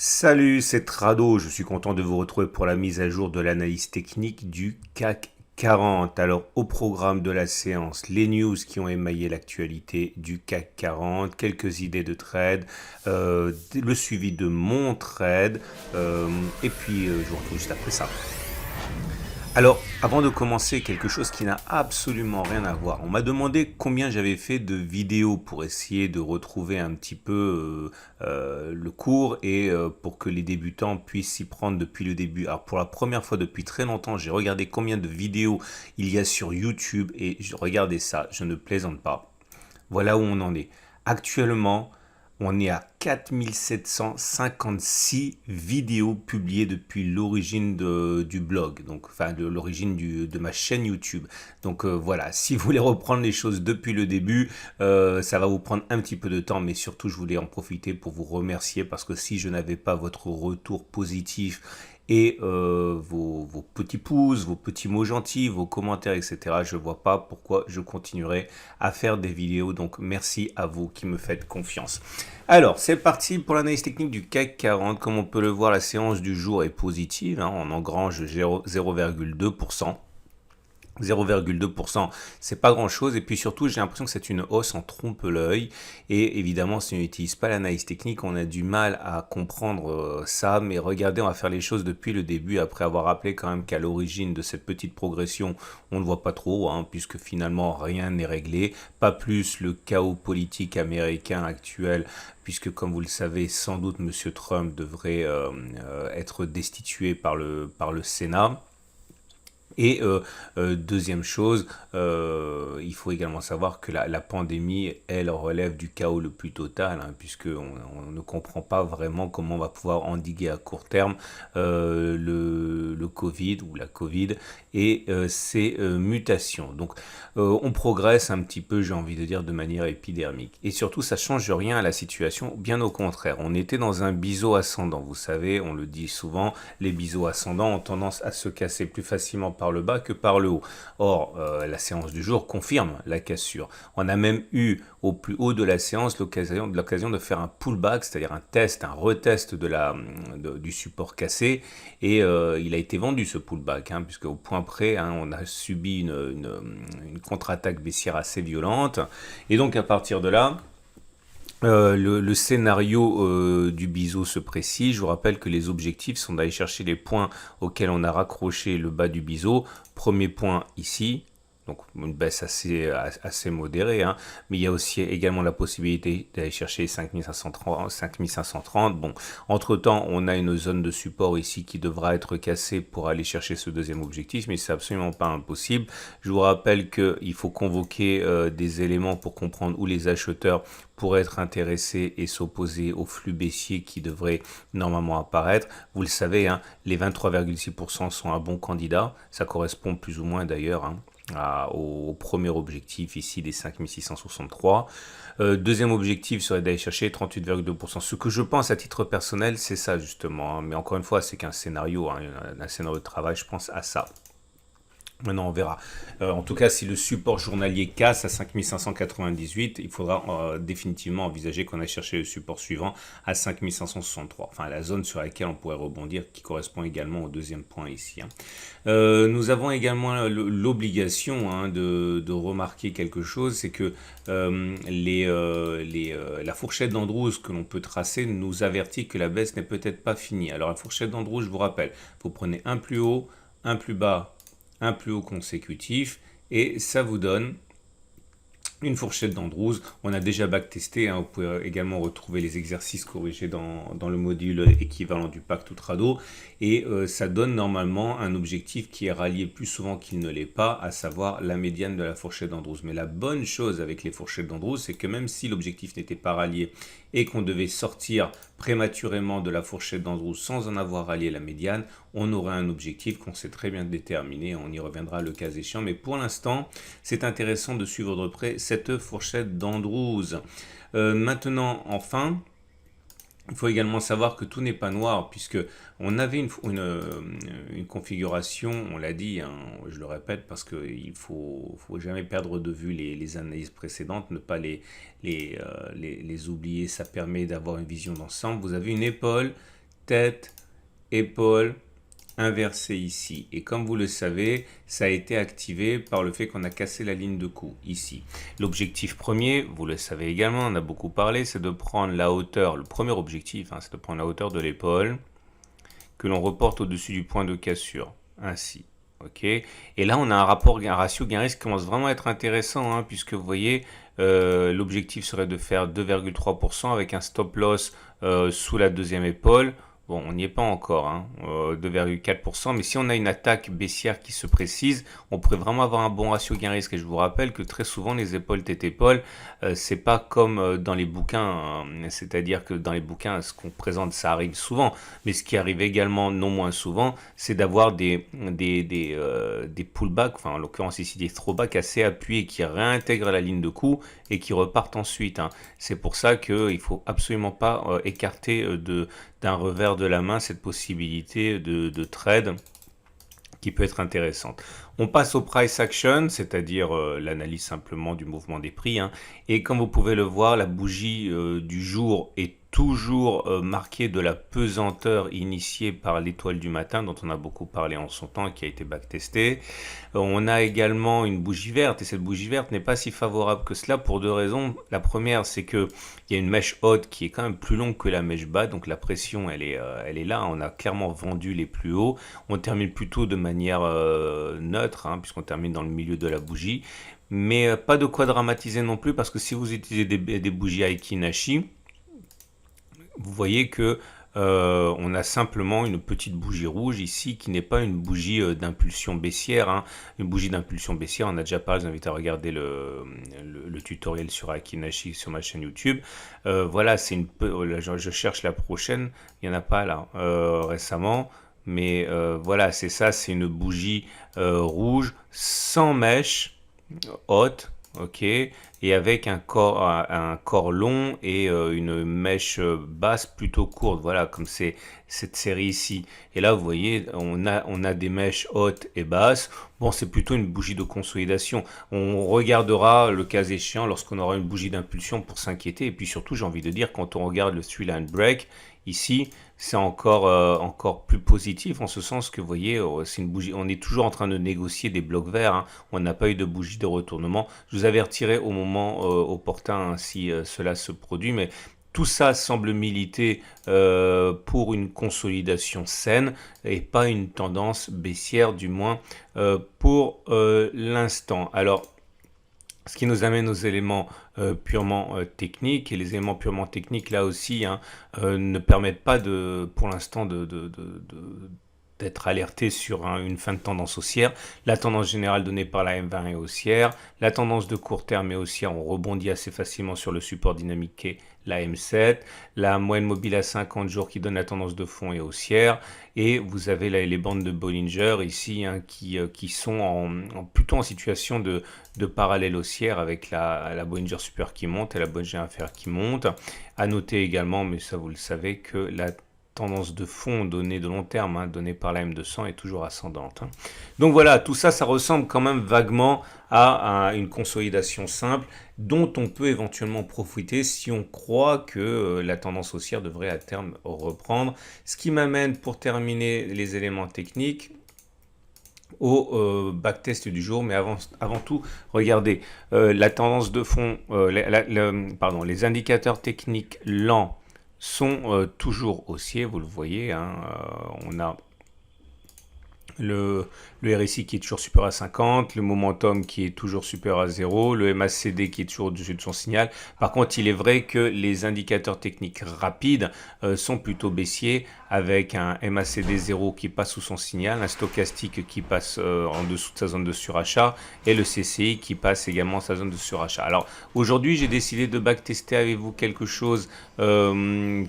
Salut, c'est Trado. Je suis content de vous retrouver pour la mise à jour de l'analyse technique du CAC 40. Alors, au programme de la séance, les news qui ont émaillé l'actualité du CAC 40, quelques idées de trade, le suivi de mon trade, et puis je vous retrouve juste après ça. Alors, avant de commencer, quelque chose qui n'a absolument rien à voir. On m'a demandé combien j'avais fait de vidéos pour essayer de retrouver un petit peu le cours et pour que les débutants puissent s'y prendre depuis le début. Alors, pour la première fois depuis très longtemps, j'ai regardé combien de vidéos il y a sur YouTube et regardez ça, je ne plaisante pas. Voilà où on en est. Actuellement, on est à 4756 vidéos publiées depuis l'origine du blog, donc enfin de l'origine de ma chaîne YouTube. Donc voilà, si vous voulez reprendre les choses depuis le début, ça va vous prendre un petit peu de temps, mais surtout je voulais en profiter pour vous remercier parce que si je n'avais pas votre retour positif et vos petits pouces, vos petits mots gentils, vos commentaires, etc. Je ne vois pas pourquoi je continuerai à faire des vidéos. Donc merci à vous qui me faites confiance. Alors, c'est parti pour l'analyse technique du CAC 40. Comme on peut le voir, la séance du jour est positive. On engrange 0,2%. 0,2%, c'est pas grand chose. Et puis surtout, j'ai l'impression que c'est une hausse en trompe-l'œil. Et évidemment, si on n'utilise pas l'analyse technique, on a du mal à comprendre ça. Mais regardez, on va faire les choses depuis le début, après avoir rappelé quand même qu'à l'origine de cette petite progression, on ne voit pas trop, puisque finalement rien n'est réglé. Pas plus le chaos politique américain actuel, puisque comme vous le savez, sans doute M. Trump devrait être destitué par le Sénat. Et deuxième chose, il faut également savoir que la pandémie, elle relève du chaos le plus total, puisqu'on ne comprend pas vraiment comment on va pouvoir endiguer à court terme le Covid ou la Covid et ses mutations. Donc on progresse un petit peu, j'ai envie de dire, de manière épidermique. Et surtout, ça ne change rien à la situation, bien au contraire. On était dans un biseau ascendant, vous savez, on le dit souvent, les biseaux ascendants ont tendance à se casser plus facilement par le bas que par le haut. Or, la séance du jour confirme la cassure. On a même eu au plus haut de la séance l'occasion de faire un pullback, c'est-à-dire un test, un retest du support cassé, et il a été vendu ce pullback, puisque au point près, on a subi une contre-attaque baissière assez violente, et donc à partir de là, le scénario du biseau se précise. Je vous rappelle que les objectifs sont d'aller chercher les points auxquels on a raccroché le bas du biseau. Premier point ici, donc une baisse assez modérée, mais il y a aussi également la possibilité d'aller chercher 5530, 5530. Bon, entre-temps, on a une zone de support ici qui devra être cassée pour aller chercher ce deuxième objectif, mais c'est absolument pas impossible. Je vous rappelle qu'il faut convoquer des éléments pour comprendre où les acheteurs pourraient être intéressés et s'opposer au flux baissier qui devrait normalement apparaître. Vous le savez, les 23,6% sont un bon candidat. Ça correspond plus ou moins d'ailleurs au premier objectif ici des 5663. Deuxième objectif serait d'aller chercher 38,2%. Ce que je pense à titre personnel, c'est ça justement. Mais encore une fois, c'est qu'un scénario, un scénario de travail, je pense à ça. Maintenant, on verra. En tout cas, si le support journalier casse à 5598, il faudra définitivement envisager qu'on aille chercher le support suivant à 5563. Enfin, la zone sur laquelle on pourrait rebondir, qui correspond également au deuxième point ici. Nous avons également l'obligation de remarquer quelque chose, c'est que la fourchette d'Andrews que l'on peut tracer nous avertit que la baisse n'est peut-être pas finie. Alors, la fourchette d'Andrews, je vous rappelle, vous prenez un plus haut, un plus bas, un plus haut consécutif, et ça vous donne une fourchette d'Andrews. On a déjà backtesté, vous pouvez également retrouver les exercices corrigés dans le module équivalent du Pacte ou Trado, et ça donne normalement un objectif qui est rallié plus souvent qu'il ne l'est pas, à savoir la médiane de la fourchette d'Andrews. Mais la bonne chose avec les fourchettes d'Andrews, c'est que même si l'objectif n'était pas rallié et qu'on devait sortir prématurément de la fourchette d'Andrews sans en avoir rallié la médiane, on aurait un objectif qu'on sait très bien déterminer, on y reviendra le cas échéant, mais pour l'instant, c'est intéressant de suivre de près cette fourchette d'Andrews. Maintenant, enfin, il faut également savoir que tout n'est pas noir, puisque on avait une configuration, on l'a dit, je le répète, parce qu'il ne faut jamais perdre de vue les analyses précédentes, ne pas les oublier, ça permet d'avoir une vision d'ensemble. Vous avez une épaule tête, épaule, inversé ici. Et comme vous le savez, ça a été activé par le fait qu'on a cassé la ligne de cou ici. L'objectif premier, vous le savez également, on a beaucoup parlé, c'est de prendre la hauteur, le premier objectif, c'est de prendre la hauteur de l'épaule que l'on reporte au-dessus du point de cassure, ainsi. Ok. Et là, on a un ratio gain-risque qui commence vraiment à être intéressant, puisque vous voyez, l'objectif serait de faire 2,3% avec un stop loss sous la deuxième épaule. Bon, on n'y est pas encore, 2,4%, mais si on a une attaque baissière qui se précise, on pourrait vraiment avoir un bon ratio gain-risque. Et je vous rappelle que très souvent, les épaules tête-épaule, c'est pas comme dans les bouquins, c'est-à-dire que dans les bouquins, ce qu'on présente, ça arrive souvent, mais ce qui arrive également non moins souvent, c'est d'avoir des pullbacks, enfin en l'occurrence ici des throwbacks assez appuyés qui réintègrent la ligne de coup et qui repartent ensuite. C'est pour ça qu'il ne faut absolument pas écarter d'un revers de la main cette possibilité de trade qui peut être intéressante. On passe au price action, c'est-à-dire l'analyse simplement du mouvement des prix. Et comme vous pouvez le voir, la bougie du jour est toujours marquée de la pesanteur initiée par l'étoile du matin, dont on a beaucoup parlé en son temps et qui a été backtestée. On a également une bougie verte, et cette bougie verte n'est pas si favorable que cela pour deux raisons. La première, c'est qu'il y a une mèche haute qui est quand même plus longue que la mèche basse, donc la pression, elle est là. On a clairement vendu les plus hauts. On termine plutôt de manière neutre, puisqu'on termine dans le milieu de la bougie. Mais pas de quoi dramatiser non plus, parce que si vous utilisez des bougies Aiki Nashi, vous voyez que on a simplement une petite bougie rouge ici qui n'est pas une bougie d'impulsion baissière. Une bougie d'impulsion baissière, on a déjà parlé, je vous invite à regarder le tutoriel sur Akinashi sur ma chaîne YouTube. Voilà, je cherche la prochaine, il n'y en a pas là récemment. Mais voilà, c'est ça, c'est une bougie rouge sans mèche haute, ok, et avec un corps long et une mèche basse plutôt courte, voilà, comme c'est cette série ici. Et là, vous voyez, on a des mèches hautes et basses. Bon, c'est plutôt une bougie de consolidation. On regardera le cas échéant lorsqu'on aura une bougie d'impulsion pour s'inquiéter. Et puis surtout, j'ai envie de dire, quand on regarde le three-line break, ici, c'est encore plus positif en ce sens que vous voyez, c'est une bougie. On est toujours en train de négocier des blocs verts. On n'a pas eu de bougie de retournement. Je vous avais retiré au moment opportun si cela se produit, mais tout ça semble militer pour une consolidation saine et pas une tendance baissière, du moins pour l'instant. Alors, ce qui nous amène aux éléments purement techniques, et les éléments purement techniques là aussi ne permettent pas pour l'instant d'être alerté sur une fin de tendance haussière. La tendance générale donnée par la M20 est haussière. La tendance de court terme est haussière. On rebondit assez facilement sur le support dynamique qui est la M7. La moyenne mobile à 50 jours qui donne la tendance de fond est haussière. Et vous avez là les bandes de Bollinger ici qui sont plutôt en situation de parallèle haussière avec la Bollinger Super qui monte et la Bollinger inférieure qui monte. À noter également, mais ça vous le savez, que la tendance de fond donnée de long terme, donnée par la M200 est toujours ascendante. Donc voilà, tout ça, ça ressemble quand même vaguement à une consolidation simple dont on peut éventuellement profiter si on croit que la tendance haussière devrait à terme reprendre. Ce qui m'amène pour terminer les éléments techniques au backtest du jour, mais avant tout, regardez la tendance de fond, les indicateurs techniques lents sont toujours haussiers, vous le voyez, on a le RSI qui est toujours supérieur à 50, le momentum qui est toujours supérieur à 0, le MACD qui est toujours au-dessus de son signal. Par contre, il est vrai que les indicateurs techniques rapides sont plutôt baissiers, avec un MACD 0 qui passe sous son signal, un stochastique qui passe en dessous de sa zone de surachat, et le CCI qui passe également sa zone de surachat. Alors aujourd'hui, j'ai décidé de backtester avec vous quelque chose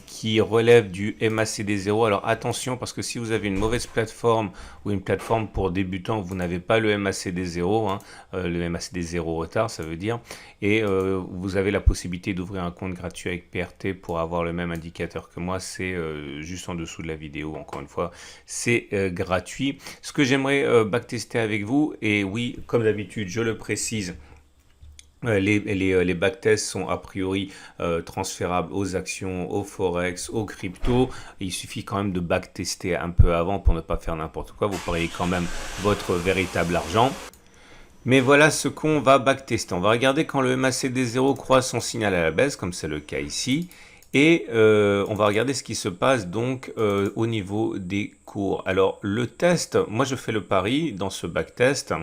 qui relève du MACD 0. Alors attention, parce que si vous avez une mauvaise plateforme ou une plateforme pour débutants, vous n'avez pas le MACD 0, le MACD 0 retard, ça veut dire, et vous avez la possibilité d'ouvrir un compte gratuit avec PRT pour avoir le même indicateur que moi. C'est juste en dessous de la vidéo, encore une fois, c'est gratuit. Ce que j'aimerais backtester avec vous, et oui, comme d'habitude, je le précise, Les backtests sont a priori transférables aux actions, aux forex, aux cryptos. Il suffit quand même de backtester un peu avant pour ne pas faire n'importe quoi. Vous pariez quand même votre véritable argent. Mais voilà ce qu'on va backtester. On va regarder quand le MACD0 croise son signal à la baisse, comme c'est le cas ici. Et on va regarder ce qui se passe donc au niveau des cours. Alors le test, moi je fais le pari dans ce backtest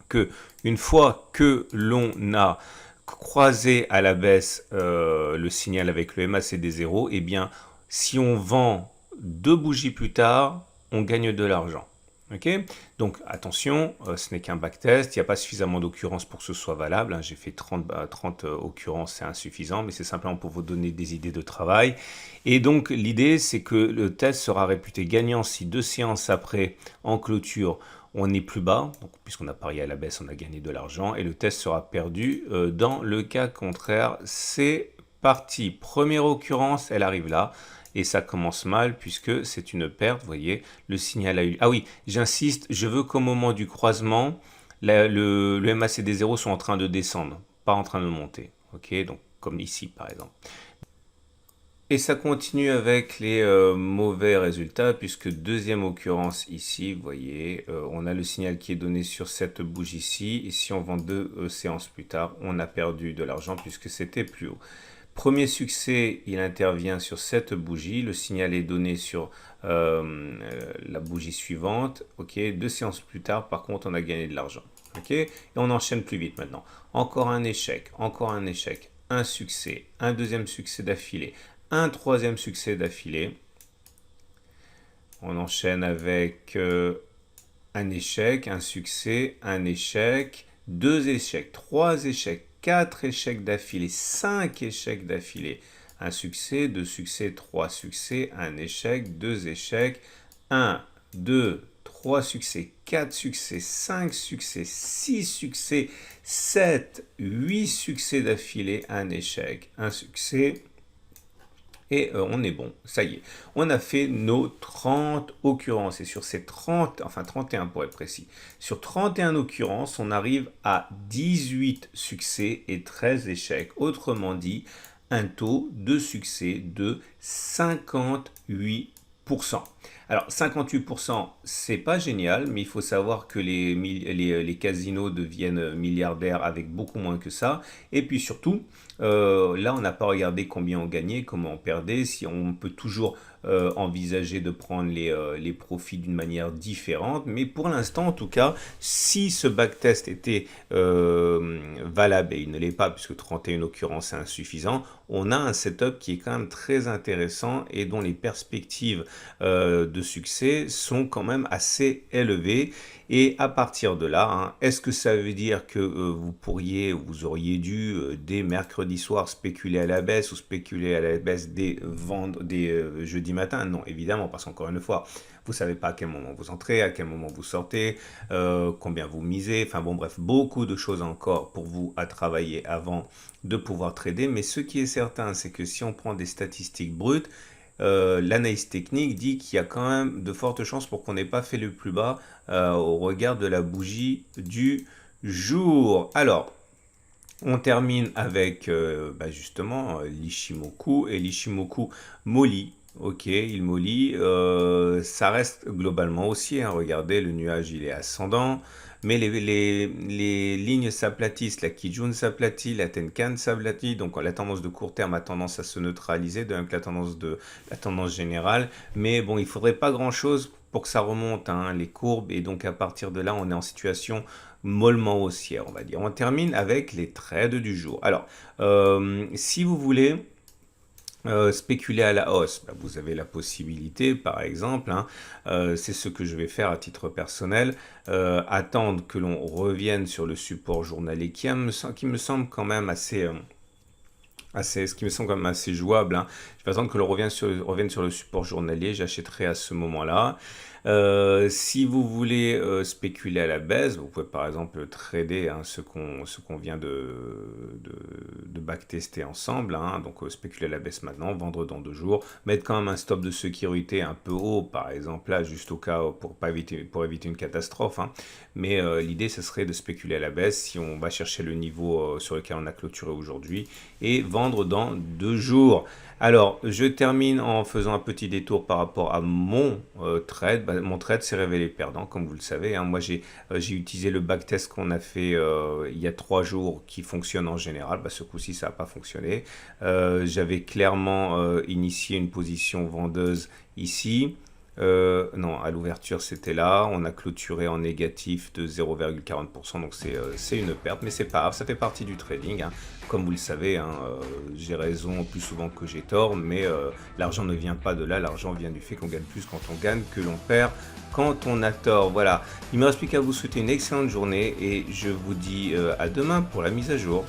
que une fois que l'on a croisé à la baisse le signal avec le MACD0, eh bien si on vend 2 bougies plus tard, on gagne de l'argent. Okay, donc attention, ce n'est qu'un backtest, il n'y a pas suffisamment d'occurrences pour que ce soit valable. Hein. J'ai fait 30 occurrences, c'est insuffisant, mais c'est simplement pour vous donner des idées de travail. Et donc l'idée, c'est que le test sera réputé gagnant si 2 séances après, en clôture, on est plus bas, donc puisqu'on a parié à la baisse, on a gagné de l'argent, et le test sera perdu. Dans le cas contraire, c'est parti. Première occurrence, elle arrive là. Et ça commence mal puisque c'est une perte, vous voyez, le signal a eu... Ah oui, j'insiste, je veux qu'au moment du croisement, le MACD0 soit en train de descendre, pas en train de monter. Ok, donc comme ici par exemple. Et ça continue avec les mauvais résultats puisque deuxième occurrence ici, vous voyez, on a le signal qui est donné sur cette bougie ici. Et si on vend 2 séances plus tard, on a perdu de l'argent puisque c'était plus haut. Premier succès, il intervient sur cette bougie. Le signal est donné sur la bougie suivante. Ok, 2 séances plus tard, par contre, on a gagné de l'argent. Ok, et on enchaîne plus vite maintenant. Encore un échec, un succès, un deuxième succès d'affilée, un troisième succès d'affilée. On enchaîne avec un échec, un succès, un échec, 2 échecs, 3 échecs, 4 échecs d'affilée, 5 échecs d'affilée. Un succès, 2 succès, 3 succès, un échec, 2 échecs, 1, 2, 3 succès, 4 succès, 5 succès, 6 succès, 7, 8 succès d'affilée, un échec, un succès. Et on est bon, ça y est. On a fait nos 30 occurrences. Et sur ces 30, enfin 31 pour être précis, sur 31 occurrences, on arrive à 18 succès et 13 échecs. Autrement dit, un taux de succès de 58%. Alors 58%, c'est pas génial, mais il faut savoir que les casinos deviennent milliardaires avec beaucoup moins que ça. Et puis surtout, là on n'a pas regardé combien on gagnait, comment on perdait, si on peut toujours envisager de prendre les profits d'une manière différente. Mais pour l'instant, en tout cas, si ce backtest était valable, et il ne l'est pas puisque 31 occurrences c'est insuffisant, on a un setup qui est quand même très intéressant et dont les perspectives de succès sont quand même assez élevées. Et à partir de là, hein, est-ce que ça veut dire que vous auriez dû dès mercredi soir spéculer à la baisse ou spéculer à la baisse dès jeudi matin? Non, évidemment, parce qu'encore une fois, vous ne savez pas à quel moment vous entrez, à quel moment vous sortez, combien vous misez, enfin bon bref, beaucoup de choses encore pour vous à travailler avant de pouvoir trader. Mais ce qui est certain, c'est que si on prend des statistiques brutes, l'analyse technique dit qu'il y a quand même de fortes chances pour qu'on n'ait pas fait le plus bas au regard de la bougie du jour. Alors, on termine avec justement l'Ishimoku et l'Ishimoku molly. Ok, il mollit. Ça reste globalement haussier. Hein. Regardez, le nuage il est ascendant. Mais les lignes s'aplatissent, la Kijun s'aplatit, la Tenkan s'aplatit, donc la tendance de court terme a tendance à se neutraliser, de même que la tendance générale. Mais bon, il ne faudrait pas grand-chose pour que ça remonte, hein, les courbes, et donc à partir de là, on est en situation mollement haussière, on va dire. On termine avec les trades du jour. Alors, si vous voulez spéculer à la hausse, vous avez la possibilité, par exemple, hein, c'est ce que je vais faire à titre personnel, attendre que l'on revienne sur le support journalier qui me semble quand même Ce qui me semble quand même assez jouable, hein. Je vais attendre que revienne sur le support journalier, j'achèterai à ce moment-là. Si vous voulez spéculer à la baisse, vous pouvez par exemple trader, hein, ce qu'on vient de backtester ensemble, hein. Donc spéculer à la baisse maintenant, vendre dans 2 jours, mettre quand même un stop de sécurité un peu haut, par exemple là, juste au cas pour éviter une catastrophe, hein. Mais l'idée, ce serait de spéculer à la baisse si on va chercher le niveau sur lequel on a clôturé aujourd'hui et vendre dans 2 jours. Alors, je termine en faisant un petit détour par rapport à mon trade. Mon trade s'est révélé perdant, comme vous le savez, hein. Moi, j'ai utilisé le backtest qu'on a fait il y a 3 jours, qui fonctionne en général. Ce coup-ci, ça n'a pas fonctionné. J'avais clairement initié une position vendeuse ici. Non, à l'ouverture c'était là, on a clôturé en négatif de 0,40%, donc c'est une perte, mais c'est pas grave, ça fait partie du trading, hein. Comme vous le savez, hein, j'ai raison plus souvent que j'ai tort, mais l'argent ne vient pas de là, l'argent vient du fait qu'on gagne plus quand on gagne que l'on perd quand on a tort. Voilà, il ne me reste plus qu'à vous souhaiter une excellente journée et je vous dis à demain pour la mise à jour.